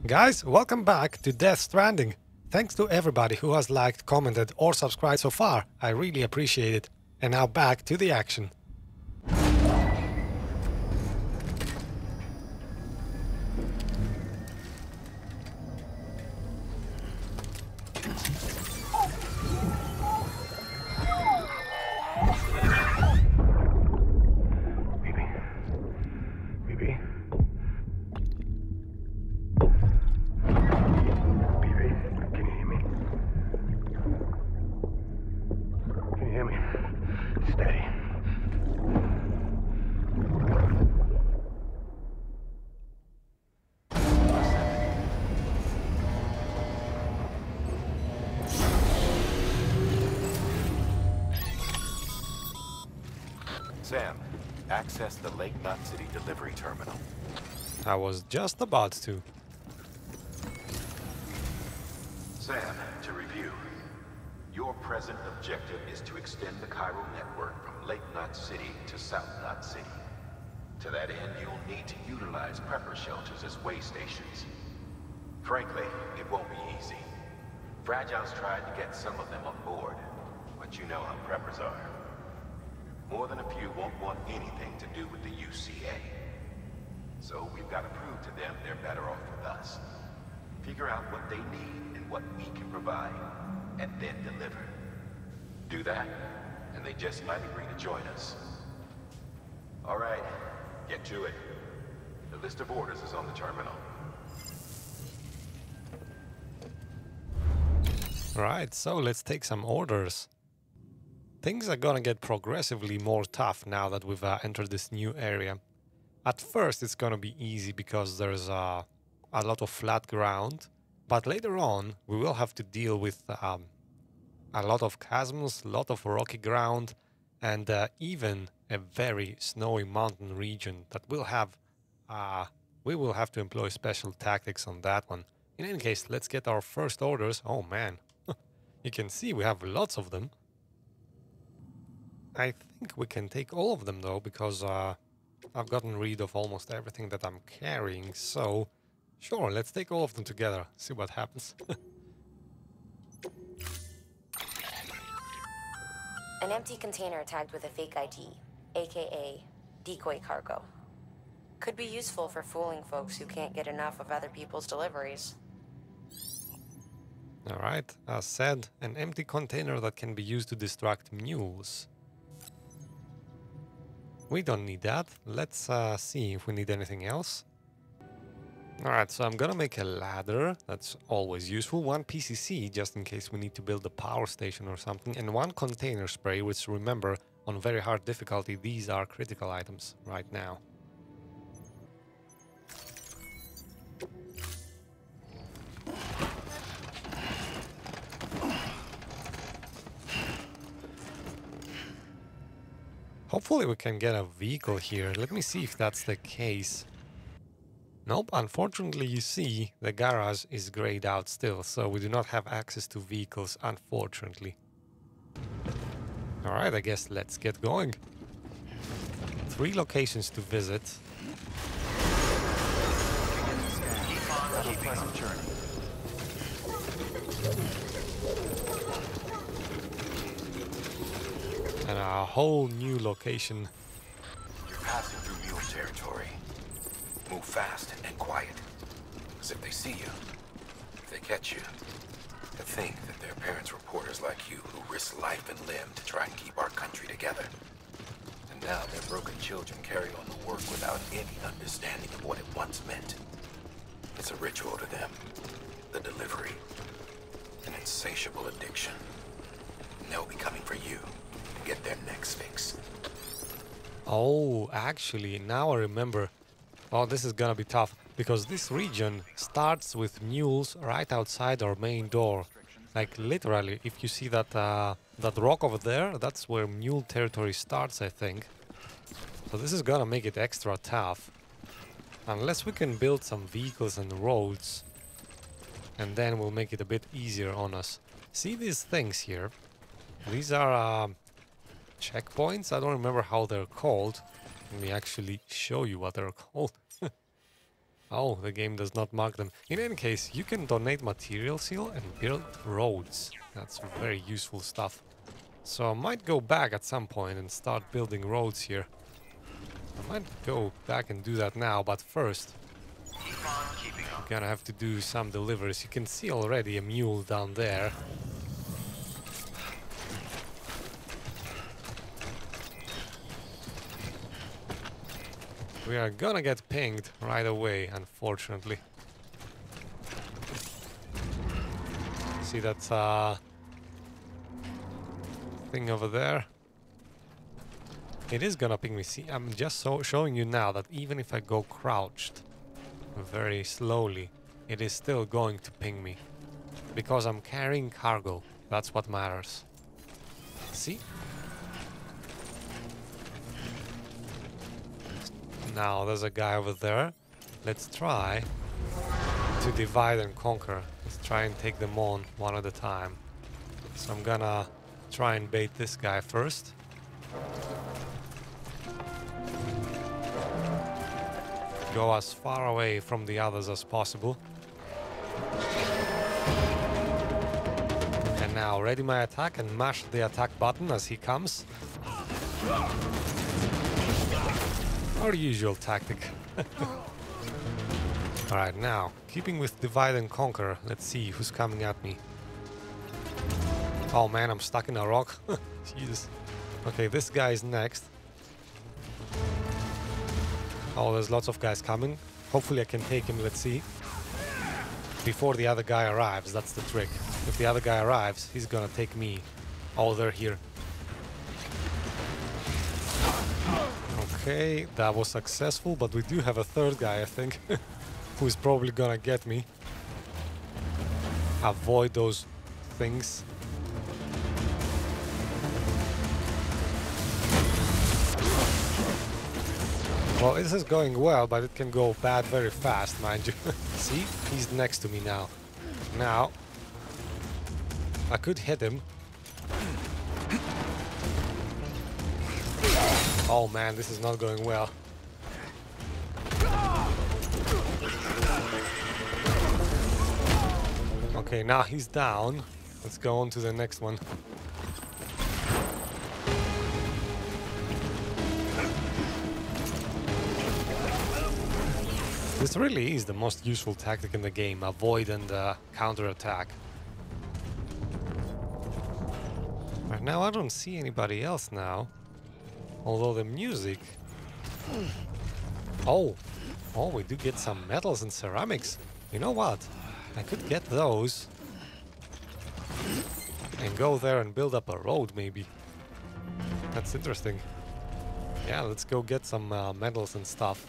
Guys, welcome back to Death Stranding. Thanks to everybody who has liked, commented or subscribed so far. I really appreciate it. And now back to the action. Sam, access the Lake Knot City delivery terminal. I was just about to. Sam, to review. Your present objective is to extend the chiral network from Lake Knot City to South Knot City. To that end, you'll need to utilize prepper shelters as way stations. Frankly, it won't be easy. Fragile's tried to get some of them on board, but you know how preppers are. More than a few won't want anything to do with the UCA. So we've got to prove to them they're better off with us. Figure out what they need and what we can provide, and then deliver. Do that, and they just might agree to join us. All right, get to it. The list of orders is on the terminal. Right, so let's take some orders. Things are gonna get progressively more tough now that we've entered this new area. At first it's gonna be easy because there's a lot of flat ground, but later on we will have to deal with a lot of chasms, a lot of rocky ground, and even a very snowy mountain region that will have we will have to employ special tactics on that one. In any case, let's get our first orders. Oh man, you can see we have lots of them. I think we can take all of them though, because I've gotten rid of almost everything that I'm carrying, so sure, let's take all of them together, see what happens. An empty container tagged with a fake ID, aka decoy cargo. Could be useful for fooling folks who can't get enough of other people's deliveries. Alright, as said, an empty container that can be used to distract mules. We don't need that. Let's see if we need anything else. Alright, so I'm gonna make a ladder. That's always useful. One PCC, just in case we need to build a power station or something. And one container spray, which, remember, on very hard difficulty, these are critical items right now. Hopefully we can get a vehicle here. Let me see if that's the case. Nope, unfortunately, you see, the garage is grayed out still, so we do not have access to vehicles, unfortunately. Alright, I guess let's get going. 3 locations to visit. Have a pleasant journey. And a whole new location. You're passing through mule territory. Move fast and quiet. Because if they see you, if they catch you, to think that they're parents reporters like you who risk life and limb to try and keep our country together. And now their broken children carry on the work without any understanding of what it once meant. It's a ritual to them. The delivery. An insatiable addiction. And they'll be coming for you. Get their necks fixed. Oh, actually, now I remember. Oh, this is gonna be tough, because this region starts with mules right outside our main door. Like, literally, if you see that that rock over there, that's where mule territory starts, I think. So this is gonna make it extra tough. Unless we can build some vehicles and roads, and then we'll make it a bit easier on us. See these things here? These are checkpoints. I don't remember how they're called. Let me actually show you what they're called. Oh, the game does not mark them. In any case, you can donate materials here and build roads. That's very useful stuff. So I might go back at some point and start building roads here. I might go back and do that now, but first I'm gonna have to do some deliveries. You can see already a mule down there. We are gonna get pinged right away, unfortunately. See that thing over there? It is gonna ping me. See, I'm just showing you now that even if I go crouched very slowly, it is still going to ping me. Because I'm carrying cargo. That's what matters. See? Now there's a guy over there. Let's try to divide and conquer. Let's try and take them on one at a time. So I'm gonna try and bait this guy first. Go as far away from the others as possible. And now ready my attack and mash the attack button as he comes. Our usual tactic. Alright, now, keeping with divide and conquer, let's see who's coming at me. Oh man, I'm stuck in a rock. Jesus. Okay, this guy is next. Oh, there's lots of guys coming. Hopefully I can take him, let's see. Before the other guy arrives, that's the trick. If the other guy arrives, he's gonna take me. Oh, they're here. Okay, that was successful, but we do have a third guy, I think, who's probably gonna get me. Avoid those things. Well, this is going well, but it can go bad very fast, mind you. See? He's next to me now. Now, I could hit him. Oh man, this is not going well. Okay, now he's down. Let's go on to the next one. This really is the most useful tactic in the game, avoid and counter-attack. Right now I don't see anybody else now. Although the music... Oh, we do get some metals and ceramics. You know what? I could get those and go there and build up a road, maybe. That's interesting. Yeah, let's go get some metals and stuff.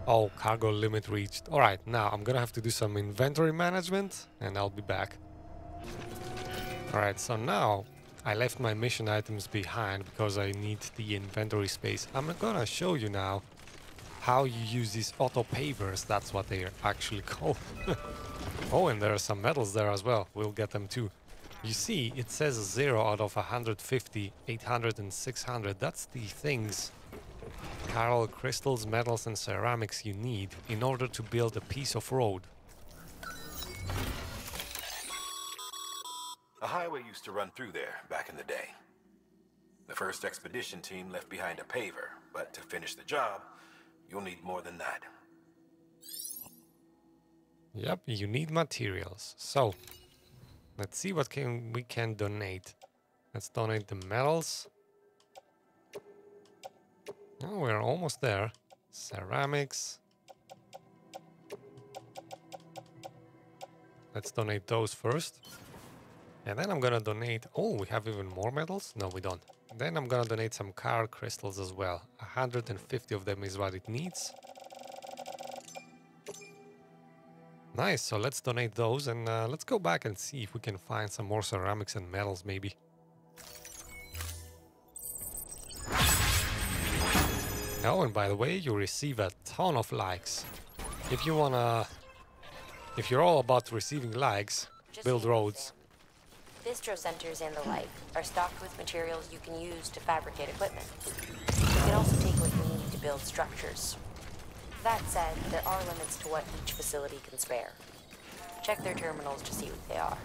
Oh, cargo limit reached. Alright, now I'm gonna have to do some inventory management and I'll be back. Alright, so now I left my mission items behind because I need the inventory space. I'm gonna show you now how you use these auto pavers. That's what they are actually called. Oh, and there are some metals there as well. We'll get them too. You see, it says 0 out of 150, 800 and 600. That's the things, coral, crystals, metals and ceramics you need in order to build a piece of road. A highway used to run through there back in the day. The first expedition team left behind a paver, but to finish the job, you'll need more than that. Yep, you need materials. So, let's see what we can donate. Let's donate the metals. Oh, we're almost there. Ceramics. Let's donate those first. And then I'm gonna donate... Oh, we have even more metals? No, we don't. Then I'm gonna donate some car crystals as well. 150 of them is what it needs. Nice, so let's donate those and let's go back and see if we can find some more ceramics and metals maybe. Oh, and by the way, you receive a ton of likes. If you wanna... If you're all about receiving likes, build roads. Distro centers and the like are stocked with materials you can use to fabricate equipment. You can also take what you need to build structures. That said, there are limits to what each facility can spare. Check their terminals to see what they are.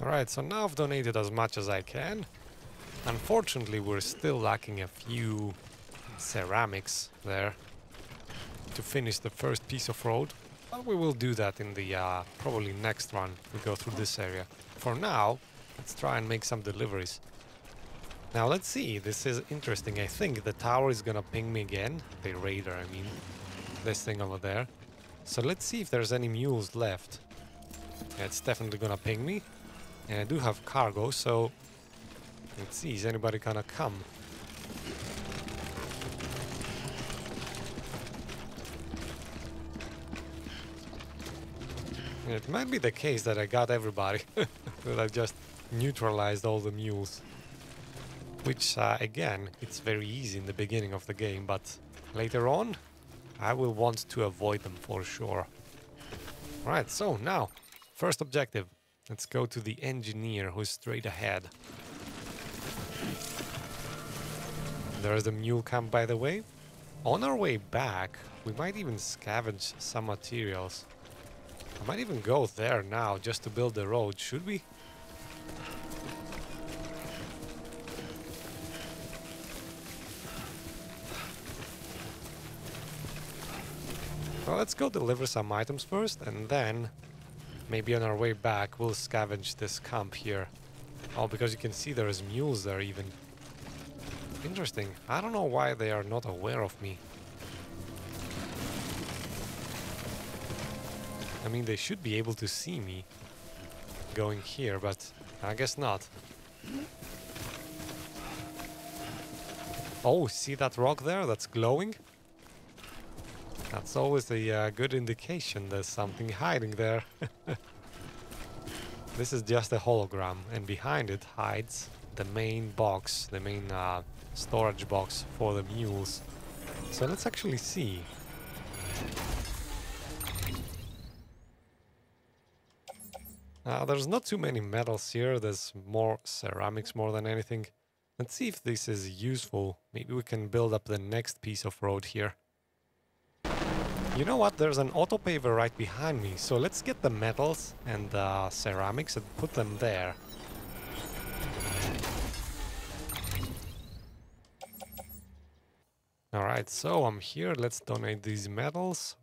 Alright, so now I've donated as much as I can. Unfortunately, we're still lacking a few ceramics there to finish the first piece of road. But we will do that in the probably next run. We go through this area. For now, let's try and make some deliveries. Now let's see, this is interesting. I think the tower is gonna ping me again. The radar, I mean. This thing over there. So let's see if there's any mules left. Yeah, it's definitely gonna ping me. And I do have cargo, so let's see, is anybody gonna come? It might be the case that I got everybody, that I just neutralized all the mules. Which, again, it's very easy in the beginning of the game, but later on, I will want to avoid them for sure. Alright, so now, first objective. Let's go to the engineer who's straight ahead. There's the mule camp, by the way. On our way back, we might even scavenge some materials. I might even go there now just to build the road, should we? Well, let's go deliver some items first, and then maybe on our way back we'll scavenge this camp here. Oh, because you can see there's mules there even. Interesting. I don't know why they are not aware of me. I mean, they should be able to see me going here, but I guess not. Oh, see that rock there that's glowing? That's always a good indication there's something hiding there. This is just a hologram, and behind it hides the main box, the main storage box for the mules. So let's actually see. There's not too many metals here, there's more ceramics more than anything. Let's see if this is useful. Maybe we can build up the next piece of road here. You know what, there's an autopaver right behind me, so let's get the metals and the ceramics and put them there. Alright, so I'm here, let's donate these metals.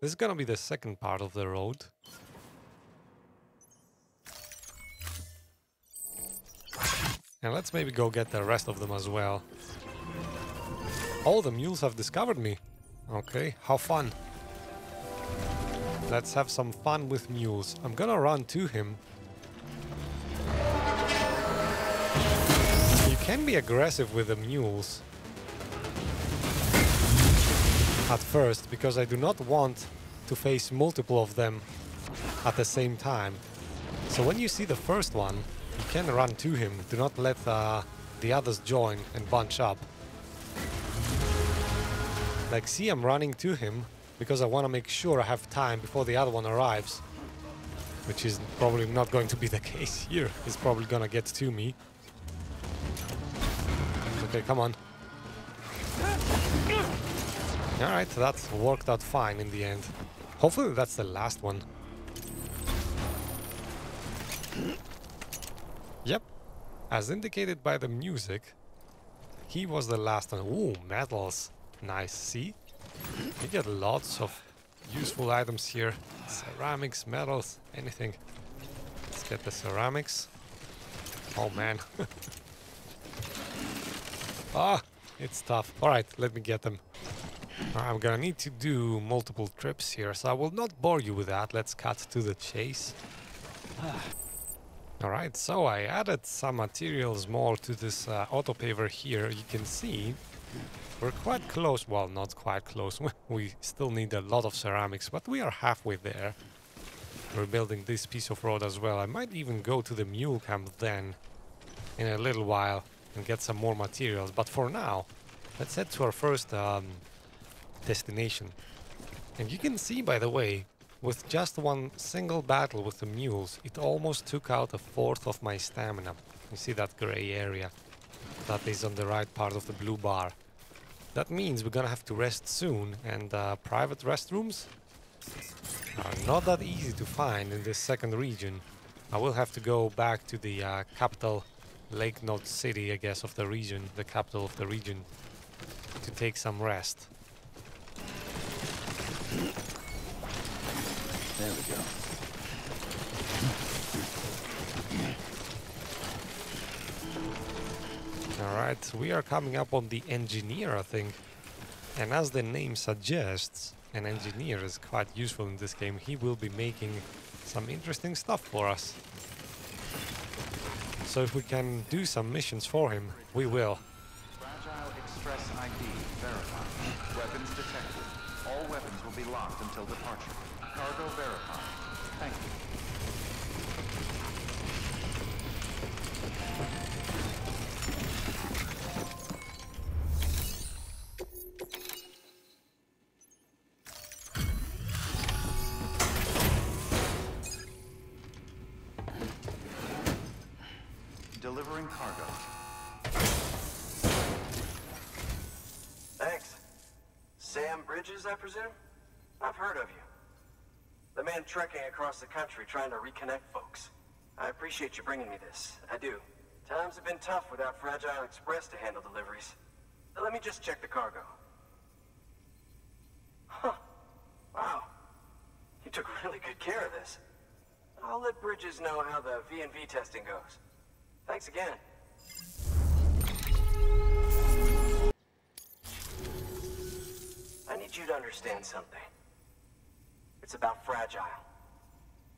This is gonna be the second part of the road. And let's maybe go get the rest of them as well. Oh, the mules have discovered me. Okay, how fun. Let's have some fun with mules. I'm gonna run to him. You can be aggressive with the mules at first, because I do not want to face multiple of them at the same time. So when you see the first one, you can run to him. Do not let the others join and bunch up. Like, see, I'm running to him because I want to make sure I have time before the other one arrives. Which is probably not going to be the case here. He's probably gonna get to me. Okay, come on. Alright, that worked out fine in the end. Hopefully that's the last one. Yep. As indicated by the music, he was the last one. Ooh, metals. Nice, see? You get lots of useful items here. Ceramics, metals, anything. Let's get the ceramics. Oh man. Ah, it's tough. Alright, let me get them. I'm gonna need to do multiple trips here, so I will not bore you with that. Let's cut to the chase. Alright, so I added some materials more to this autopaver here. You can see we're quite close. Well, not quite close. We still need a lot of ceramics, but we are halfway there. We're building this piece of road as well. I might even go to the mule camp then in a little while and get some more materials. But for now, let's head to our first destination. And you can see, by the way, with just one single battle with the mules, it almost took out a fourth of my stamina. You see that gray area that is on the right part of the blue bar. That means we're gonna have to rest soon, and private restrooms are not that easy to find in this second region. I will have to go back to the capital Lake Knot City, I guess, of the region, the capital of the region, to take some rest. There we go. Alright, we are coming up on the engineer, I think. And as the name suggests, an engineer is quite useful in this game. He will be making some interesting stuff for us. So if we can do some missions for him, we will. Fragile Express ID verified. Weapons detected. All weapons will be locked until departure. Cargo verified. Thank you. Delivering cargo. Thanks. Sam Bridges, I presume? I've heard of you. The man trekking across the country trying to reconnect folks. I appreciate you bringing me this. I do. Times have been tough without Fragile Express to handle deliveries. Let me just check the cargo. Huh. Wow. You took really good care of this. I'll let Bridges know how the V&V testing goes. Thanks again. I need you to understand something. It's about Fragile.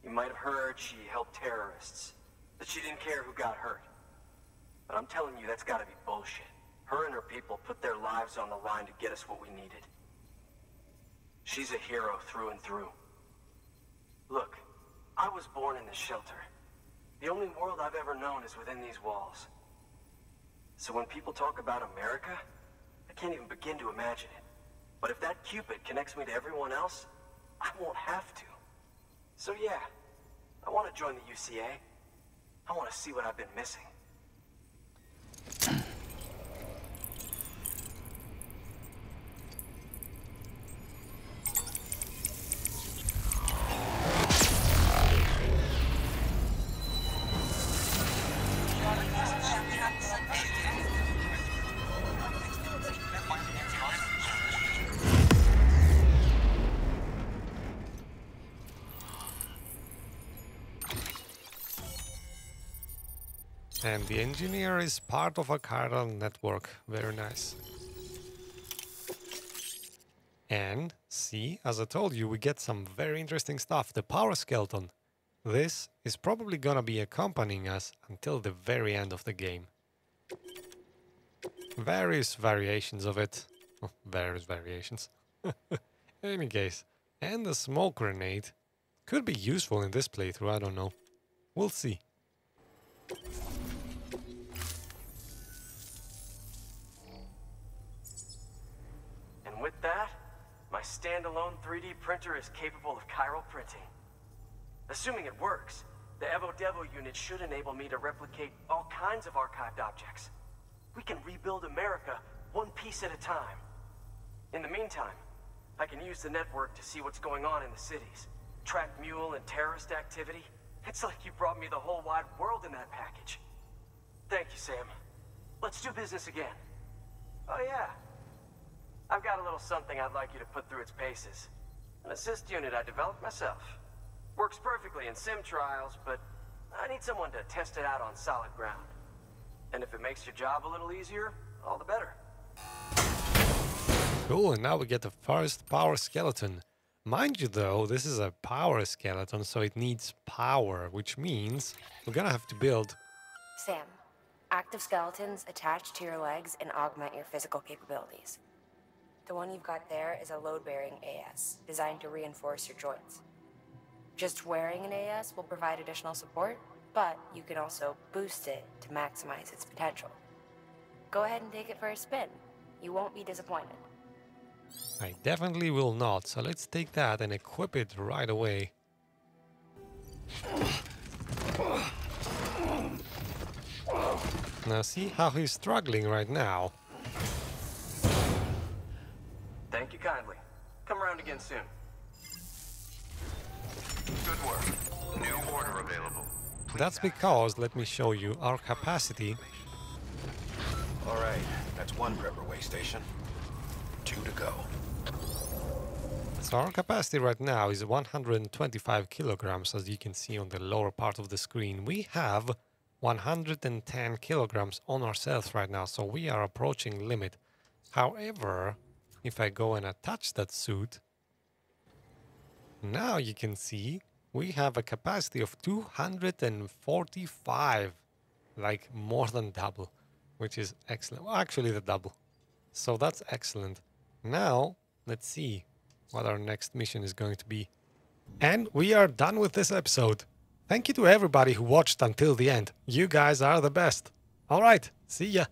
You might have heard she helped terrorists, that she didn't care who got hurt. But I'm telling you, that's gotta be bullshit. Her and her people put their lives on the line to get us what we needed. She's a hero through and through. Look, I was born in this shelter. The only world I've ever known is within these walls. So when people talk about America, I can't even begin to imagine it. But if that Cupid connects me to everyone else, I won't have to. So yeah, I want to join the UCA. I want to see what I've been missing. And the engineer is part of a chiral network. Very nice. And see, as I told you, we get some very interesting stuff. The power skeleton. This is probably gonna be accompanying us until the very end of the game. Various variations of it. Oh, various variations. In any case. And the smoke grenade could be useful in this playthrough, I don't know. We'll see. And with that, my standalone 3D printer is capable of chiral printing. Assuming it works, the Evo Devo unit should enable me to replicate all kinds of archived objects. We can rebuild America one piece at a time. In the meantime, I can use the network to see what's going on in the cities, track mule and terrorist activity. It's like you brought me the whole wide world in that package. Thank you, Sam. Let's do business again. Oh yeah. I've got a little something I'd like you to put through its paces. An assist unit I developed myself. Works perfectly in sim trials, but I need someone to test it out on solid ground. And if it makes your job a little easier, all the better. Cool, and now we get the first power skeleton. Mind you though, this is a power skeleton, so it needs power, which means we're gonna have to build... Sam, active skeletons attach to your legs and augment your physical capabilities. The one you've got there is a load-bearing AS, designed to reinforce your joints. Just wearing an AS will provide additional support, but you can also boost it to maximize its potential. Go ahead and take it for a spin. You won't be disappointed. I definitely will not, so let's take that and equip it right away. Now see how he's struggling right now. Thank you kindly. Come around again soon. Good work. New order available. That's because, let me show you, our capacity. All right, that's one prepper way station. 2 to go. So our capacity right now is 125 kilograms, as you can see on the lower part of the screen. We have 110 kilograms on ourselves right now, so we are approaching limit. However, if I go and attach that suit, now you can see we have a capacity of 245, like more than double, which is excellent. Well, actually the double. So that's excellent. Now, let's see what our next mission is going to be. And we are done with this episode. Thank you to everybody who watched until the end. You guys are the best. All right, see ya.